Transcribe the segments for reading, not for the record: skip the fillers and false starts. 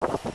What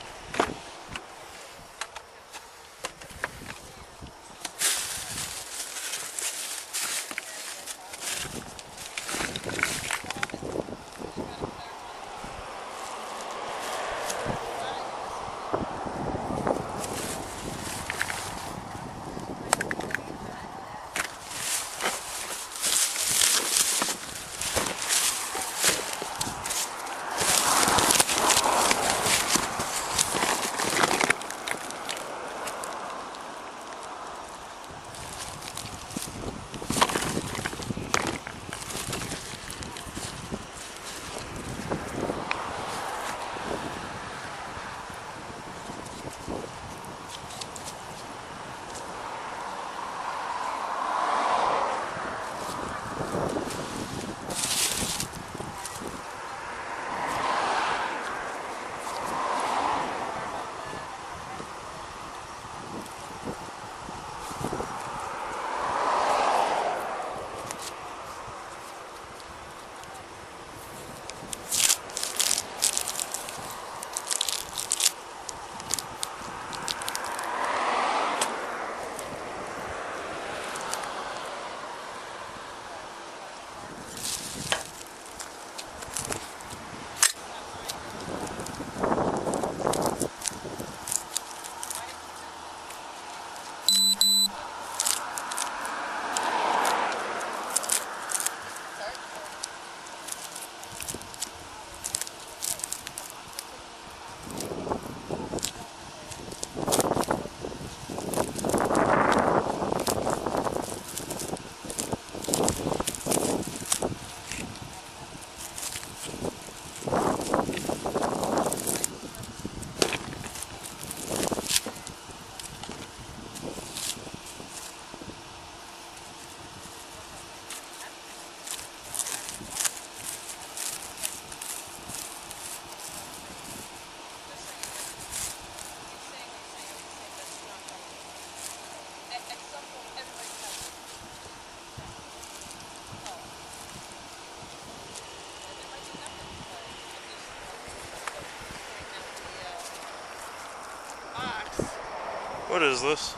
is this?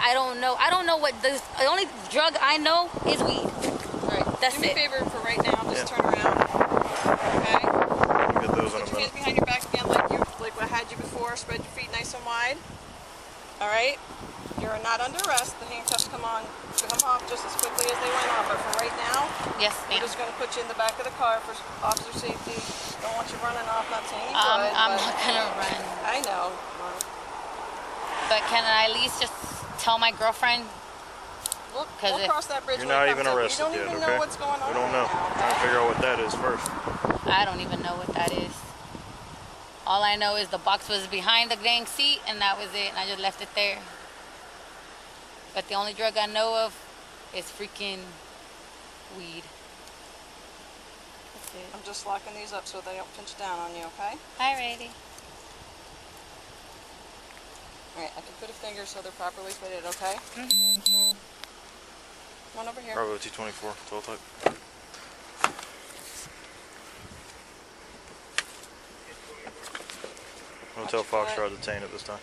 I don't know. I don't know what this. The only drug I know is weed. All right. That's Do me a favor for right now. Just turn around. Okay. Get those in a Put your minute. hands behind your back again, like what I had you before. Spread your feet nice and wide. All right. You're not under arrest. The handcuffs come off just as quickly as they went on. But for right now, Yes, we're ma'am. just going to put you in the back of the car for officer safety. Don't want you running off. Not saying you I'm would, not but gonna run. I know. But can I at least just tell my girlfriend? We'll Cause cross that bridge. You're when not it even comes up. arrested We don't yet, even okay? know what's going on. We don't know. Right now. We're trying to figure out what that is first. I don't even know what that is. All I know is the box was behind the dang seat, and that was it. And I just left it there. But the only drug I know of is freaking weed. That's it. I'm just locking these up so they don't pinch down on you, okay? Alrighty. Alright, I can put a finger so they're properly fitted, okay? Mm-hmm. Come on over here. Bravo T24, 12 type. Hotel Foxtrot detained at this time.